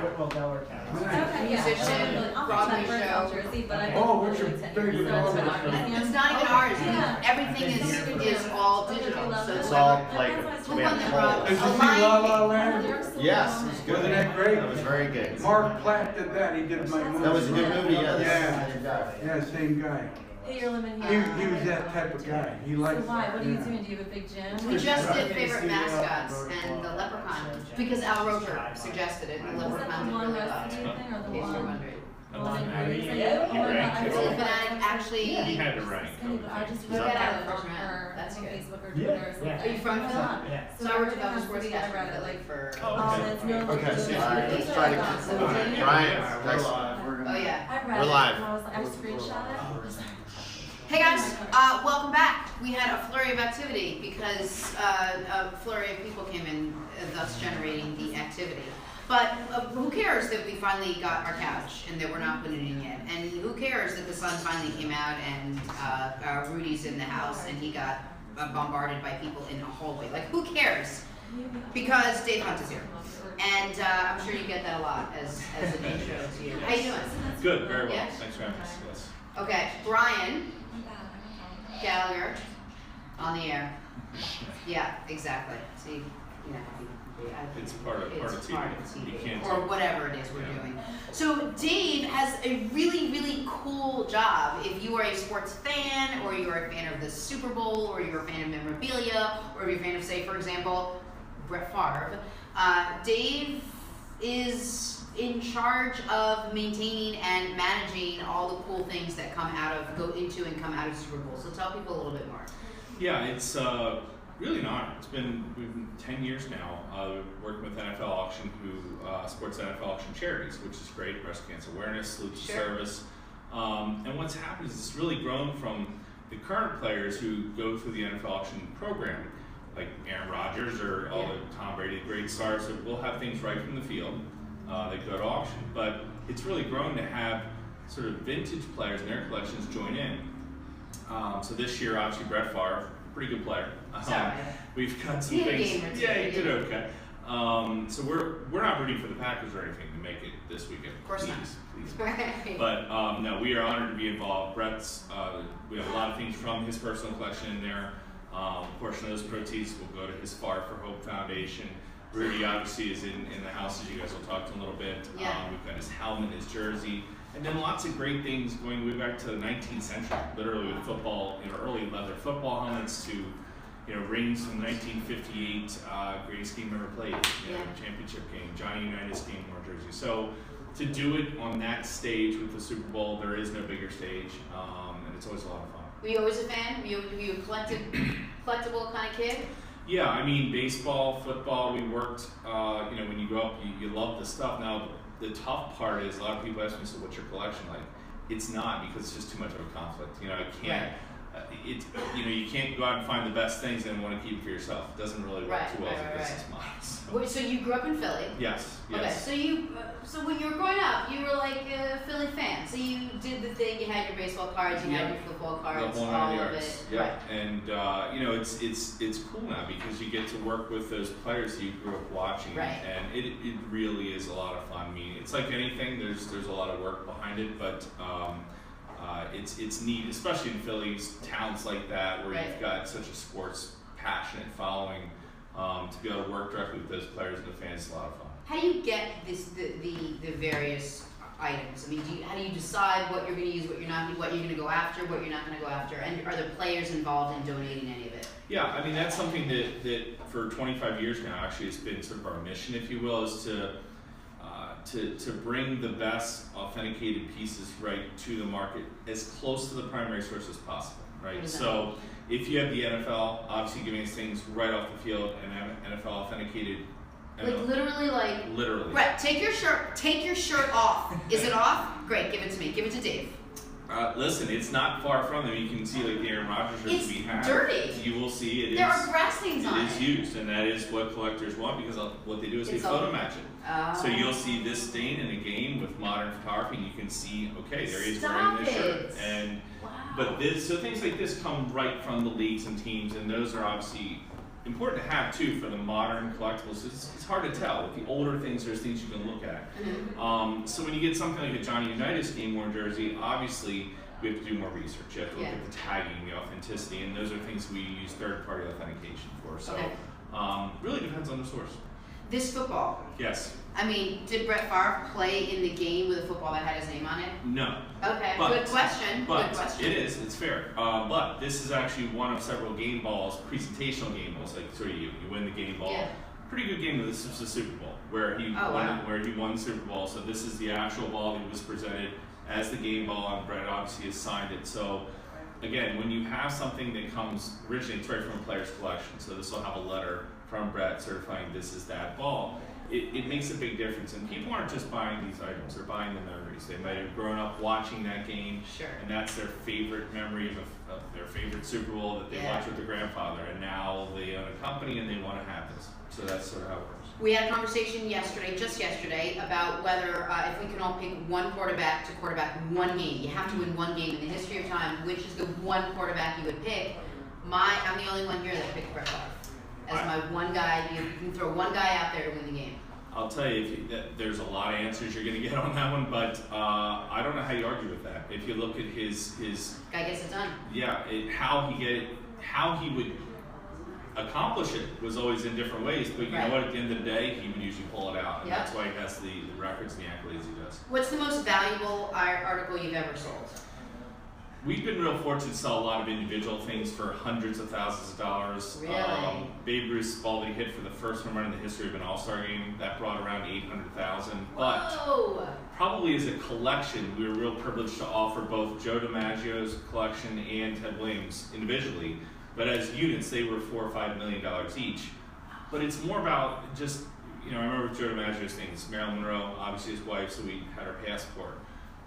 Well, Delaware County. Musician, Broadway show. What's your favorite Broadway? It's not even ours. Everything is all digital. So It's all like we have Did you see La La Land? Yes, it was good. Wasn't that great? That was very good. Mark Platt did that. He did my movie. That was a good movie, yeah. Yeah, same guy. Hey, you're living He here. was that type of guy. He So liked. why? What are you doing? Do you have a big gym? We just did favorite mascots and the leprechaun because Al Roker suggested it. And the Was that leprechaun the did one really well. recipe thing or the In case you're one? wondering. The one in Greece? Yeah, Oh my God, I he really So the ranked fanatic actually. Yeah. He had to rank. I just You read got that out of the from first round. her That's on good. Facebook or Yeah, Twitter or yeah. something. Are you from Yeah. Philly? Yeah. So I worked with the sportscaster I read it like for. oh, that's no Okay, so Brian, let's try to Brian, next. Oh yeah. I read We're it live. and I was like, I screenshot it. Hey guys, welcome back. We had a flurry of activity because a flurry of people came in, thus generating the activity. But who cares that we finally got our couch and that we're not putting it in yet? And who cares that the sun finally came out and Rudy's in the house and he got bombarded by people in a hallway? Like, who cares? Because Dave Hunt is here. And I'm sure you get that a lot as an intro to you. How you doing? Good, very well. Yeah? Thanks for having us. Yes. Okay, Brian Gallagher on the air. Yeah, exactly. See, you know, It's part of TV. You can't or whatever it is we're doing. So Dave has a really, really cool job. If you are a sports fan, or you're a fan of the Super Bowl, or you're a fan of memorabilia, or you're a fan of, say, for example, Brett Favre, Dave is in charge of maintaining and managing all the cool things that go into and come out of Super Bowl. So tell people a little bit more. Yeah, it's really an honor. We've been 10 years now working with NFL Auction, who supports NFL Auction charities, which is great. Breast cancer awareness, salute to service. And what's happened is it's really grown from the current players who go through the NFL Auction program, like Aaron Rodgers or all the Tom Brady, the great stars that will have things right from the field. They go to auction, but it's really grown to have sort of vintage players in their collections join in. So this year, obviously, Brett Favre, pretty good player. We've got some things. Yeah, he did okay. So we're not rooting for the Packers or anything to make it this weekend. Of course not. Please. But no, we are honored to be involved. Brett's, we have a lot of things from his personal collection in there. A portion of those proceeds will go to his Far for Hope Foundation. Rudy obviously is in the house, as you guys will talk to in a little bit. Yeah. We've got his helmet, his jersey, and then lots of great things going way back to the 19th century, literally with football, early leather football helmets to, rings from 1958, greatest game ever played, championship game, Johnny Unitas game or jersey. So to do it on that stage with the Super Bowl, there is no bigger stage, and it's always a lot of fun. Were you always a fan? Were you a collectible kind of kid? Yeah, I mean, baseball, football, we worked, when you grow up, you love the stuff. Now, the tough part is a lot of people ask me, so what's your collection like? It's not, because it's just too much of a conflict. I can't, you can't go out and find the best things and want to keep it for yourself. It doesn't really work too well as a business model. So you grew up in Philly? Yes. Okay, so when you were growing up, you were like a Philly fan. So you did the thing, you had your baseball cards, you had your football cards, all of it. Yeah. Right. And it's cool now because you get to work with those players that you grew up watching, and it really is a lot of fun. I mean, it's like anything. There's a lot of work behind it, but it's neat, especially in Philly's towns like that where you've got such a sports passionate following. To be able to work directly with those players and the fans is a lot of fun. How do you get the various items? I mean, how do you decide what you're going to use, what you're going to go after, what you're not going to go after, and are the players involved in donating any of it? Yeah, I mean that's something that for 25 years now actually has been sort of our mission, if you will, is to bring the best authenticated pieces right to the market as close to the primary source as possible, right? So if you have the NFL obviously giving us things right off the field and have NFL authenticated, literally. Brett, take your shirt off. Is it off? Great, give it to me. Give it to Dave. Listen, it's not far from them. You can see like the Aaron Rodgers shirt we have. It's dirty. You will see it. There are grass stains on it. It is used, and that is what collectors want because what they do is they photo match it. So you'll see this stain in a game with modern photography, and you can see, okay, there he is wearing this shirt. And but so things like this come right from the leagues and teams, and those are obviously important to have too for the modern collectibles. It's hard to tell. With the older things, there's things you can look at. So when you get something like a Johnny Unitas game worn jersey, obviously we have to do more research. You have to look at the tagging, the authenticity, and those are things we use third-party authentication for. So really depends on the source. This football. Yes. I mean, did Brett Favre play in the game with a football that had his name on it? No. Okay, But- good question. But Good question. it is, it's fair. But this is actually one of several game balls, presentational game balls. Like, sort of you win the game ball. Yeah. Pretty good game. This was the Super Bowl where he won the Super Bowl. So this is the actual ball that was presented as the game ball, and Brett obviously has signed it. So again, when you have something that comes originally, it's right from a player's collection. So this will have a letter from Brett certifying this is that ball. It makes a big difference, and people aren't just buying these items; they're buying the memories. They might have grown up watching that game, and that's their favorite memory of their favorite Super Bowl that they watched with their grandfather, and now they own a company and they want to have this. So that's sort of how it works. We had a conversation just yesterday, about whether if we can all pick one quarterback to quarterback one game. You have to win one game in the history of time. Which is the one quarterback you would pick? I'm the only one here that picked Brett Favre as my one guy. You can throw one guy out there to win the game. I'll tell you, there's a lot of answers you're going to get on that one, but I don't know how you argue with that. If you look at his guy gets it done. Yeah, how he would accomplish it was always in different ways. But you know what? At the end of the day, he would usually pull it out, and that's why he has the records and the accolades he does. What's the most valuable article you've ever sold? We've been real fortunate to sell a lot of individual things for hundreds of thousands of dollars. Really? Babe Ruth's ball that he hit for the first home run in the history of an All-Star game, that brought around $800,000. But probably as a collection, we were real privileged to offer both Joe DiMaggio's collection and Ted Williams individually. But as units, they were $4 or $5 million each. But it's more about just, I remember with Joe DiMaggio's things, Marilyn Monroe, obviously his wife, so we had her passport.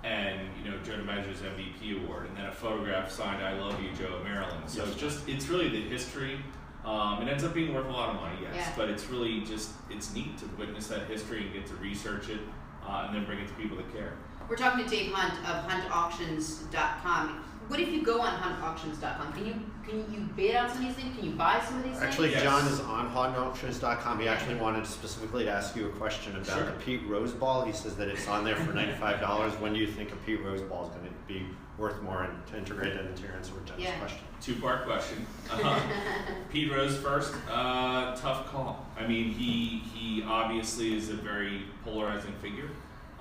And Joe DiMaggio's MVP award, and then a photograph signed "I love you, Joe" Maryland. So it's really the history. It ends up being worth a lot of money, yes, but it's really it's neat to witness that history and get to research it, and then bring it to people that care. We're talking to Dave Hunt of HuntAuctions.com. What if you go on HuntAuctions.com? Can you bid on some of these things? Can you buy some of these things? Actually, John is on HuntAuctions.com. He actually wanted specifically to ask you a question about the Pete Rose ball. He says that it's on there for $95. When do you think a Pete Rose ball is going to be worth more and to integrate it into your answer with Jenna's question? Two-part question. Pete Rose first. Tough call. I mean, he obviously is a very polarizing figure.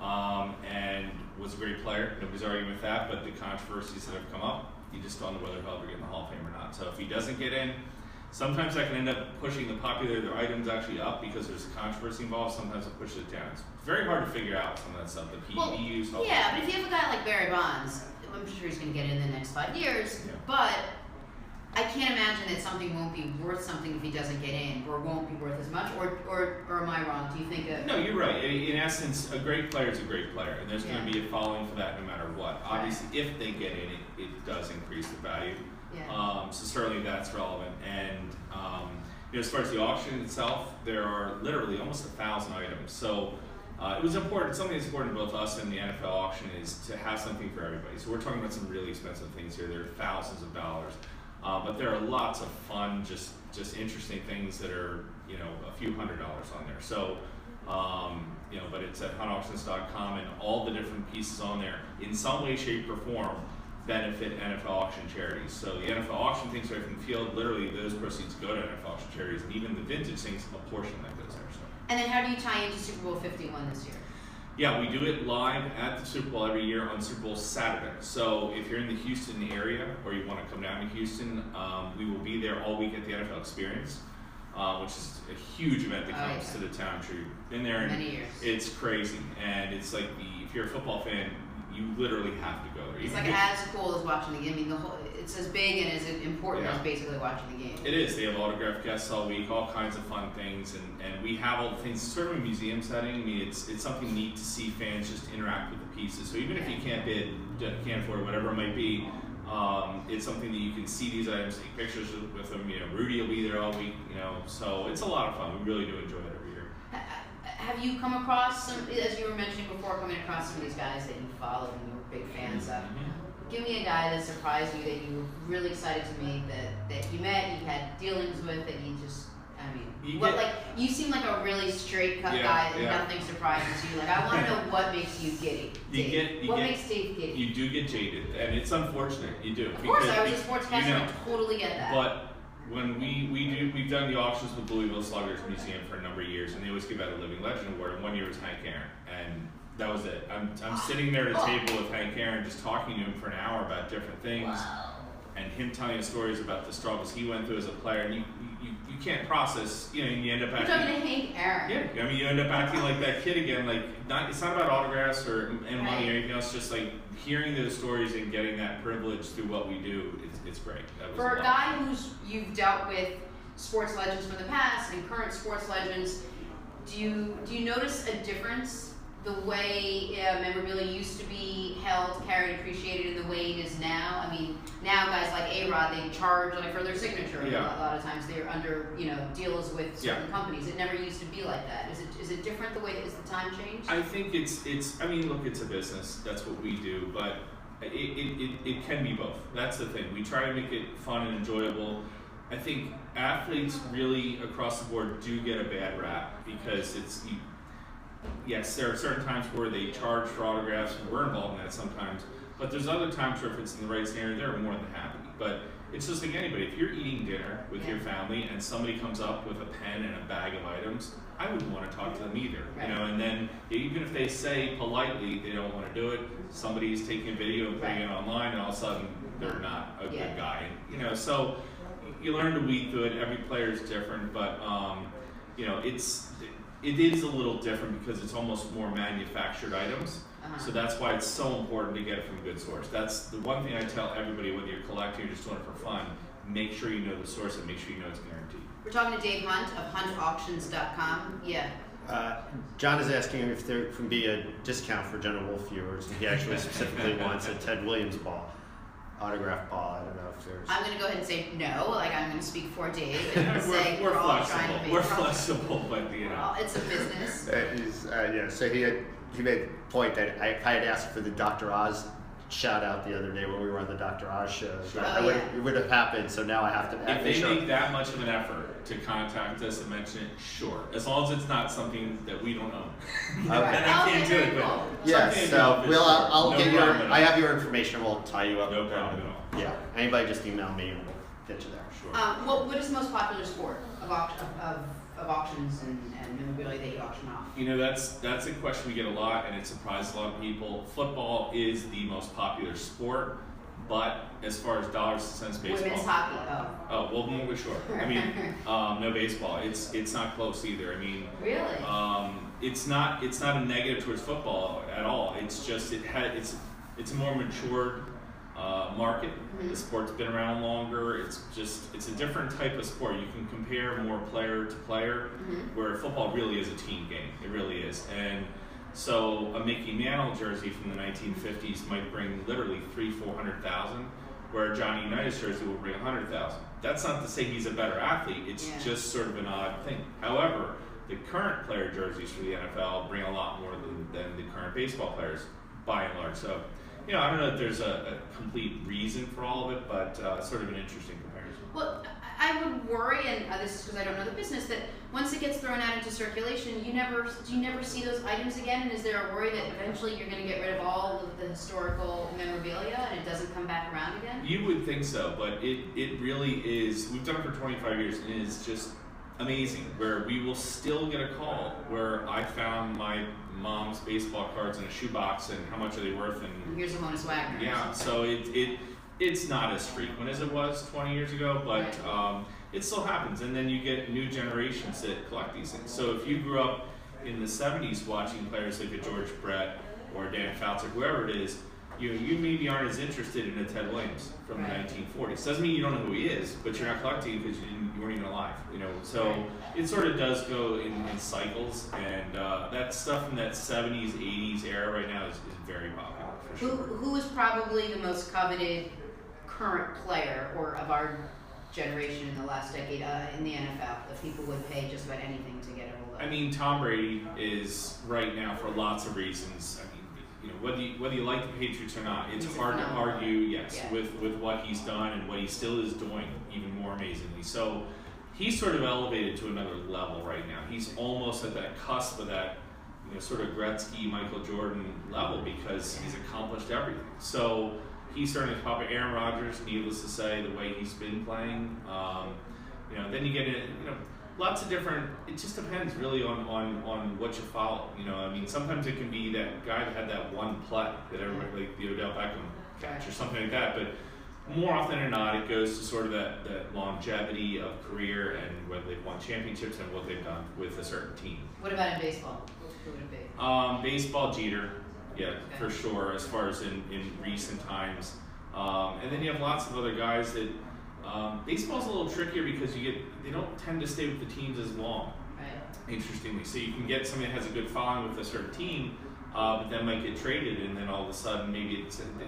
And was a great player. Nobody's arguing with that, but the controversies that have come up, you just don't know whether he'll ever get in the Hall of Fame or not. So if he doesn't get in, sometimes that can end up pushing the popularity of their items actually up because there's controversy involved. Sometimes it pushes it down. It's very hard to figure out some of that stuff. The PEDs. But if you have a guy like Barry Bonds, I'm sure he's going to get it in the next 5 years. But I can't imagine that something won't be worth something if he doesn't get in, or won't be worth as much, or am I wrong? Do you think that? No, you're right. In essence, a great player is a great player, and there's going to be a following for that no matter what. Obviously, if they get in, it does increase the value. So certainly that's relevant. And as far as the auction itself, there are literally almost 1,000 items. So it was important. Something that's important to both us and the NFL auction is to have something for everybody. So we're talking about some really expensive things here. There are thousands of dollars. But there are lots of fun, just interesting things that are, a few $100s on there. So, but it's at huntauctions.com, and all the different pieces on there, in some way, shape, or form, benefit NFL auction charities. So the NFL auction things right from the field, literally those proceeds go to NFL auction charities, and even the vintage things, a portion that goes there. So. And then how do you tie into Super Bowl 51 this year? Yeah, we do it live at the Super Bowl every year on Super Bowl Saturday. So if you're in the Houston area or you want to come down to Houston, we will be there all week at the NFL Experience, which is a huge event that comes to the town. I'm sure you've been there. And many years. It's crazy. And it's like, if you're a football fan, you literally have to go there. It's like as cool as watching the game. I mean, it's as big and as important as basically watching the game. It is. They have autographed guests all week, all kinds of fun things, and we have all the things. Sort of a museum setting. I mean, it's something neat to see fans just interact with the pieces. So even if you can't bid, can't afford, whatever it might be, it's something that you can see these items, take pictures with them. Rudy will be there all week. So it's a lot of fun. We really do enjoy it every year. Have you come across some, as you were mentioning before, coming across some of these guys that you follow and you were big fans of? Give me a guy that surprised you, that you were really excited to meet, that you met, you had dealings with, and you just, I mean, you seem like a really straight cut guy, and nothing surprises you. Like, I want to know what makes you giddy. What makes Dave giddy? You do get jaded, and it's unfortunate. You do. Of course, I was a sportscaster. I totally get that. But when we've done the auctions with Louisville Sluggers Museum for a number of years, and they always give out a Living Legend Award. And one year was Hank Aaron, and that was it. I'm sitting there at a table with Hank Aaron, just talking to him for an hour about different things, and him telling us stories about the struggles he went through as a player. And you can't process, you know, and you end up acting. You're talking to Hank Aaron. Yeah, I mean, you end up acting like that kid again. Like, it's not about autographs and money or anything else. Just like hearing those stories and getting that privilege through what we do, it's great. For a guy you've dealt with sports legends from the past and current sports legends, do you notice a difference the way memorabilia used to be held, carried, appreciated, and the way it is now? I mean, now guys like A-Rod, they charge like for their signature. A lot of times they're under deals with certain companies. It never used to be like that. Is it different the way that the time changed? I think it's. I mean, look, it's a business. That's what we do, but it can be both. That's the thing. We try to make it fun and enjoyable. I think athletes really across the board do get a bad rap because yes, there are certain times where they charge for autographs, and we're involved in that sometimes. But there's other times where if it's in the right scenario, they're more than happy. But it's just like anybody. If you're eating dinner with your family and somebody comes up with a pen and a bag of items, I wouldn't want to talk to them either. You know, and then even if they say politely they don't want to do it, somebody's taking a video and putting it online, and all of a sudden they're not a good guy. You know, so you learn to weed through it. Every player is different, but it is a little different because it's almost more manufactured items. So that's why it's so important to get it from a good source. That's the one thing I tell everybody, whether you're collecting or just doing it for fun, make sure you know the source and make sure you know it's guaranteed. We're talking to Dave Hunt of huntauctions.com. John is asking if there can be a discount for Jenna Wolf viewers. He actually specifically wants a Ted Williams ball, autograph ball. I don't know if there's. I'm going to go ahead and say no. Like, I'm going to speak for Dave and say we're all flexible. trying to make We're flexible, but it's a business. So he made a point that if I had asked for the Dr. Oz shout out the other day when we were on the Dr. Oz show, it would have happened. So now I have to. If they make that much of an effort to contact us and mention it, sure. As long as it's not something that we don't own. Okay. And I can't do it, but yes. So I'll get your. I have your information. We'll tie you up. No problem at all. Yeah. Anybody just email me and we'll get you there. Sure. What is the most popular sport of auctions and memorabilia that you auction off? You know, that's a question we get a lot, and it surprises a lot of people. Football is the most popular sport, but as far as dollars and cents, baseball. Women's hockey. Oh, well, more sure. I mean, no baseball. It's not close either. I mean, really. It's not a negative towards football at all. It's just it's a more matured market. The sport's been around longer. It's a different type of sport. You can compare more player to player, where football really is a team game. It really is. And so a Mickey Mantle jersey from the 1950s might bring literally 300,000-400,000, where a Johnny Unitas jersey will bring 100,000. That's not to say he's a better athlete. It's just sort of an odd thing. However, the current player jerseys for the NFL bring a lot more than the current baseball players, by and large. So, you know, I don't know if there's a complete reason for all of it, but sort of an interesting comparison. Well, I would worry, and this is because I don't know the business, that once it gets thrown out into circulation, do you never see those items again? And is there a worry that eventually you're going to get rid of all of the historical memorabilia and it doesn't come back around again? You would think so, but it really is. We've done it for 25 years, and it is just amazing, where we will still get a call where I found my mom's baseball cards in a shoebox, and how much are they worth? And here's a Honus Wagner. Yeah, so it's not as frequent as it was 20 years ago, but it still happens. And then you get new generations that collect these things. So if you grew up in the 70s watching players like a George Brett or Dan Fouts or whoever it is, you maybe aren't as interested in a Ted Williams from the 1940s. Doesn't mean you don't know who he is, but you're not collecting because you weren't even alive. You know, so it sort of does go in cycles, and that stuff from that 70s, 80s era right now is very popular for sure. Who is probably the most coveted current player or of our generation in the last decade in the NFL that people would pay just about anything to get a hold of? I mean, Tom Brady is right now, for lots of reasons. I mean, whether you like the Patriots or not, it's He's hard to phenomenal. argue, yes, Yeah. with what he's done and what he still is doing even more amazingly. So he's sort of elevated to another level right now. He's almost at that cusp of that, sort of Gretzky, Michael Jordan level because he's accomplished everything. So he's starting to pop. Aaron Rodgers, needless to say, the way he's been playing. Then you get it. Lots of different. It just depends really on what you follow. Sometimes it can be that guy that had that one play that everybody, like the Odell Beckham catch or something like that. But more often than not, it goes to sort of that longevity of career and whether they've won championships and what they've done with a certain team. What about in baseball? Who would it be? Baseball, Jeter, yeah, Okay. for sure. As far as in recent times, and then you have lots of other guys that. Baseball's a little trickier because they don't tend to stay with the teams as long. Right. Interestingly, so you can get somebody that has a good following with a certain team, but then might get traded, and then all of a sudden maybe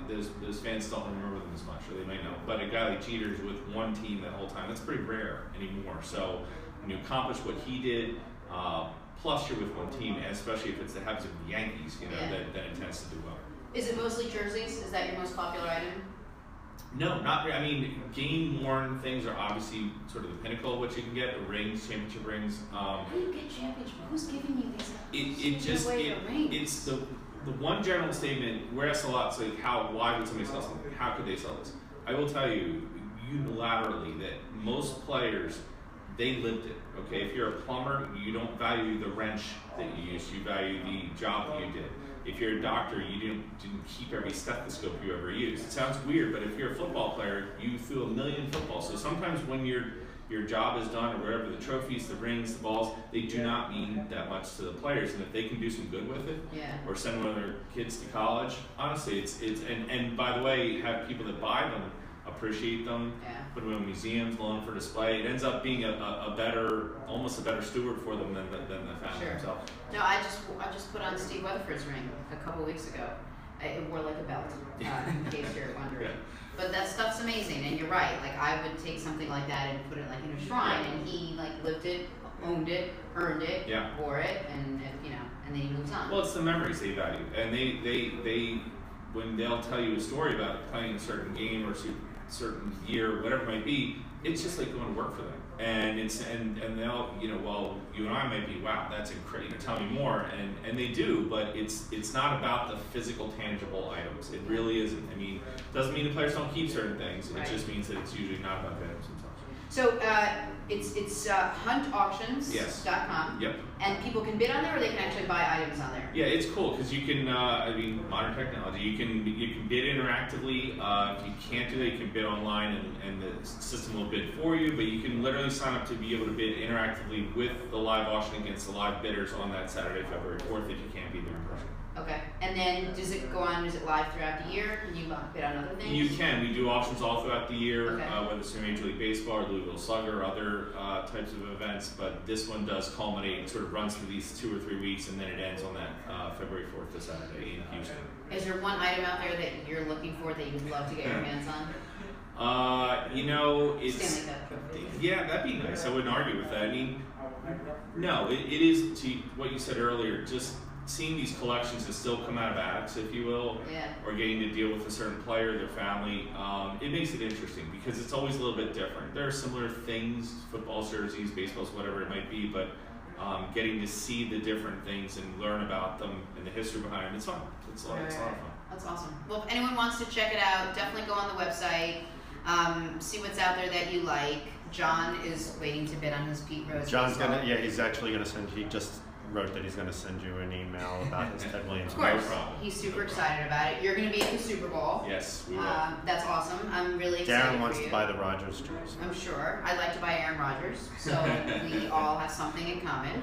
those fans don't remember them as much, or they might know. But a guy like Jeter's with one team that whole time, that's pretty rare anymore. So when you accomplish what he did, plus you're with one team, and especially if it happens with the Yankees, then it tends to do well. Is it mostly jerseys? Is that your most popular item? No, not really. I mean, game-worn things are obviously sort of the pinnacle of what you can get. The rings, championship rings. How do you get championship? Who's giving you these? It's the one general statement. We're asked a lot. So why would somebody sell something? How could they sell this? I will tell you unilaterally that most players, they lived it. Okay, if you're a plumber, you don't value the wrench that you used. You value the job that you did. If you're a doctor, you didn't keep every stethoscope you ever used. It sounds weird, but if you're a football player, you threw a million footballs. So sometimes when your job is done, or wherever, the trophies, the rings, the balls, they do not mean that much to the players. And if they can do some good with it, or send one of their kids to college, honestly, and by the way, have people that buy them appreciate them, put them in museums, loan for display. It ends up being almost a better steward for them than the family themselves. No, I just put on Steve Weatherford's ring a couple weeks ago. It wore like a belt, in case you're wondering. Yeah. But that stuff's amazing, and you're right. Like I would take something like that and put it like in a shrine, and he like lived it, owned it, earned it, wore it, and and then he moves on. Well, it's the memories they value, and they when they'll tell you a story about playing a certain game or certain year, whatever it might be, it's just like going to work for them. And they'll, well, you and I might be, wow, that's incredible, tell me more, and they do, but it's not about the physical, tangible items. It really isn't. I mean, doesn't mean the players don't keep certain things. It just means that it's usually not about the items themselves. So it's huntauctions.com. Yep. And people can bid on there, or they can actually buy items on there. Yeah, it's cool because you can. Modern technology. You can bid interactively. If you can't do that, you can bid online, and the system will bid for you. But you can literally sign up to be able to bid interactively with the live auction against the live bidders on that Saturday, February 4th, if you can't be there in person. Okay. And then does it go on? Is it live throughout the year? Can you bid on other things? You can. We do auctions all throughout the year, Okay. Whether it's in Major League Baseball or Louisville Slugger or other types of events. But this one does culminate and sort of runs through these 2 or 3 weeks, and then it ends on that February 4th to Saturday in Houston. Is there one item out there that you're looking for that you'd love to get your hands on? It's Stanley Cup trophy. yeah, that'd be nice. I wouldn't argue with that. I mean, no, it is to what you said earlier. Just seeing these collections that still come out of attics, if you will, or getting to deal with a certain player, their family, it makes it interesting because it's always a little bit different. There are similar things, football jerseys, baseballs, whatever it might be, but getting to see the different things and learn about them and the history behind them, it's fun. It's a lot of fun. That's awesome. Well, if anyone wants to check it out, definitely go on the website, see what's out there that you like. John is waiting to bid on his Pete Rose. John's he's actually gonna send, he just wrote that he's gonna send you an email about his Ted Williams. Of course, No problem. he's super excited about it. You're going to be at the Super Bowl. Yes, we will. That's awesome. I'm really excited Darren for wants you. to buy the Rodgers jersey. I'm sure. I'd like to buy Aaron Rodgers, so we all have something in common.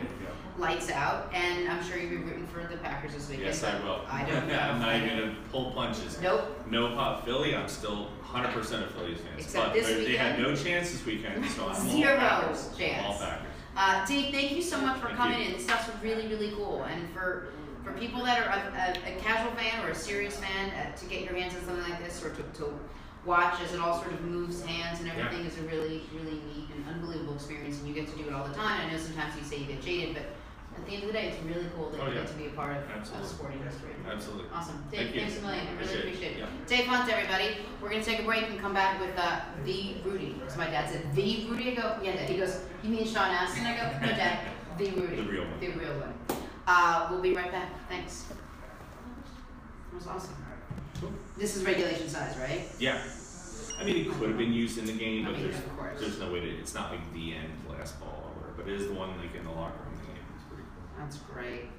Lights out, and I'm sure you'll be rooting for the Packers this weekend. Yes, I will. I don't know. I'm not even gonna pull punches. Nope. No pop Philly. I'm still 100% a Phillies fan. Except but this they had weekend? no chance this weekend, so I'm Zero all Packers. chance. All Packers. Dave, thank you so much for Thank coming you. in. This stuff's really, really cool. And for people that are a casual fan or a serious fan, to get your hands on something like this or to watch as it all sort of moves hands and everything is a really, really neat and unbelievable experience. And you get to do it all the time. I know sometimes you say you get jaded, but at the end of the day, it's really cool that Oh, you yeah. get to be a part of Absolutely. sporting history. Absolutely. Awesome. Dave, Thank you. thanks a million. I really appreciate it. Yeah. Dave Hunt, everybody. We're going to take a break and come back with the Rudy. Because my dad said, the Rudy? I go, yeah, Dad. He goes, you mean Sean Astin? I go, no, Dad, the Rudy. The real one. The real one. We'll be right back. Thanks. That was awesome. Cool. This is regulation size, right? Yeah. I mean, it could have been used in the game, but I mean, of course. there's no way to. It's not like the end last ball or whatever, but it is the one like in the locker room in the game. It's pretty cool. That's great.